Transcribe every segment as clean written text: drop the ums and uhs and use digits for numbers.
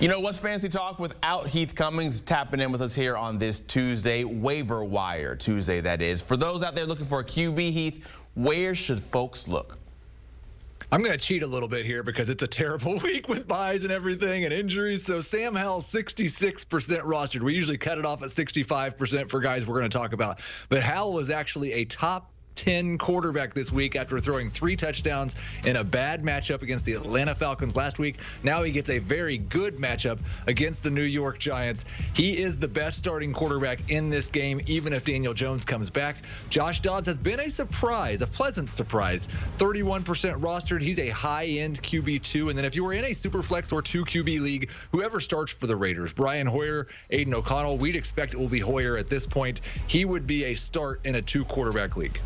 You know what's fancy talk without Heath Cummings tapping in with us here on this Tuesday, Waiver Wire Tuesday, that is. For those out there looking for a QB, Heath, where should folks look? I'm going to cheat a little bit here because it's a terrible week with buys and everything and injuries. So Sam Howell, 66% rostered. We usually cut it off at 65% for guys we're going to talk about. But Howell is actually a top 10 quarterback this week after throwing 3 touchdowns in a bad matchup against the Atlanta Falcons last week. Now he gets a very good matchup against the New York Giants. He is the best starting quarterback in this game, even if Daniel Jones comes back. Josh Dobbs has been a surprise, a pleasant surprise. 31% rostered. He's a high-end QB2. And then if you were in a Superflex or 2 QB league, whoever starts for the Raiders, Brian Hoyer, Aiden O'Connell, we'd expect it will be Hoyer at this point. He would be a start in a 2-quarterback league.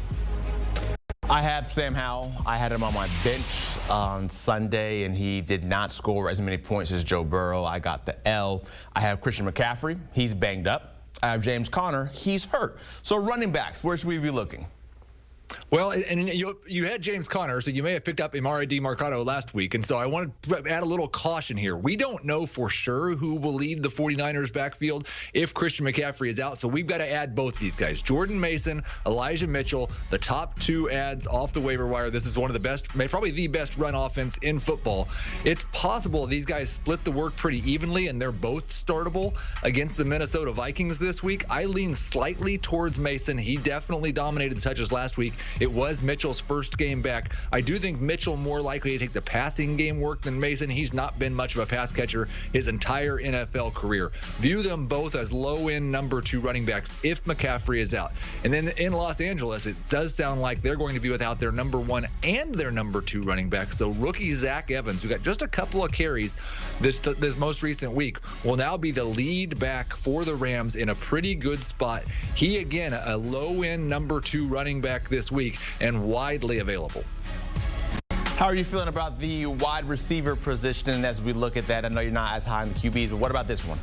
I have Sam Howell. I had him on my bench on Sunday, and he did not score as many points as Joe Burrow. I got the L. I have Christian McCaffrey. He's banged up. I have James Conner. He's hurt. So running backs, where should we be looking? Well, and you had James Conner, so you may have picked up Emari Demercado last week, and so I want to add a little caution here. We don't know for sure who will lead the 49ers backfield if Christian McCaffrey is out, so we've got to add both these guys. Jordan Mason, Elijah Mitchell, the top 2 ads off the waiver wire. This is one of the best, probably the best run offense in football. It's possible these guys split the work pretty evenly, and they're both startable against the Minnesota Vikings this week. I lean slightly towards Mason. He definitely dominated the touches last week. It was Mitchell's first game back. I do think Mitchell more likely to take the passing game work than Mason. He's not been much of a pass catcher his entire NFL career. View them both as low-end number 2 running backs if McCaffrey is out. And then in Los Angeles, it does sound like they're going to be without their number 1 and their number 2 running back. So rookie Zach Evans, who got just a couple of carries this most recent week, will now be the lead back for the Rams in a pretty good spot. He, again, a low-end number 2 running back this week and widely available. How are you feeling about the wide receiver position as we look at that? I know you're not as high on the QBs, but what about this one?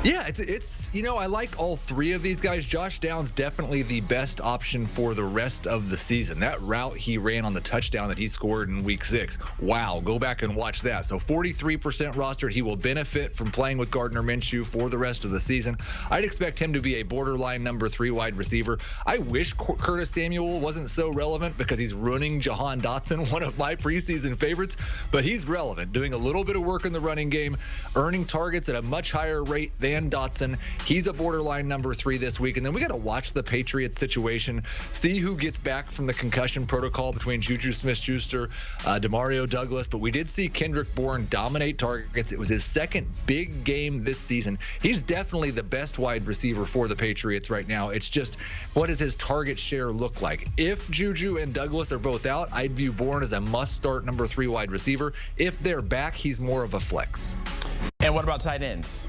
Yeah, it's you know, I like all 3 of these guys. Josh Downs definitely the best option for the rest of the season. That route he ran on the touchdown that he scored in week 6. Wow, go back and watch that. So 43% rostered. He will benefit from playing with Gardner Minshew for the rest of the season. I'd expect him to be a borderline number 3 wide receiver. I wish Curtis Samuel wasn't so relevant because he's running Jahan Dotson, one of my preseason favorites, but he's relevant, doing a little bit of work in the running game, earning targets at a much higher rate than Dotson. He's a borderline number 3 this week. And then we got to watch the Patriots situation, see who gets back from the concussion protocol between Juju Smith-Schuster, Demario Douglas. But we did see Kendrick Bourne dominate targets. It was his second big game this season. He's definitely the best wide receiver for the Patriots right now. It's just, what does his target share look like? If Juju and Douglas are both out, I'd view Bourne as a must-start number 3 wide receiver. If they're back, he's more of a flex. And what about tight ends?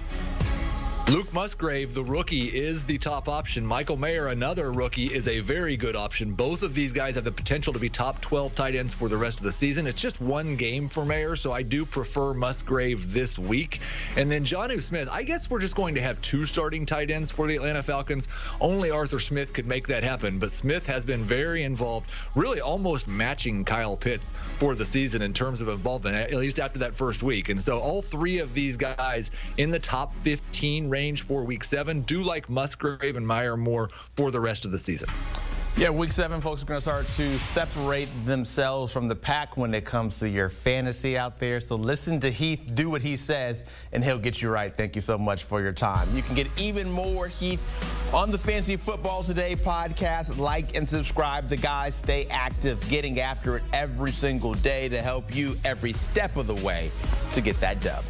Luke Musgrave, the rookie, is the top option. Michael Mayer, another rookie, is a very good option. Both of these guys have the potential to be top 12 tight ends for the rest of the season. It's just one game for Mayer, so I do prefer Musgrave this week. And then Jonnu Smith, I guess we're just going to have 2 starting tight ends for the Atlanta Falcons. Only Arthur Smith could make that happen, but Smith has been very involved, really almost matching Kyle Pitts for the season in terms of involvement, at least after that first week. And so all 3 of these guys in the top 15 range for week 7. Do like Musgrave and Mayer more for the rest of the season. Yeah, week 7, folks are going to start to separate themselves from the pack when it comes to your fantasy out there. So listen to Heath, do what he says, and he'll get you right. Thank you so much for your time. You can get even more Heath on the Fantasy Football Today podcast. Like and subscribe. The guys stay active, getting after it every single day to help you every step of the way to get that dub.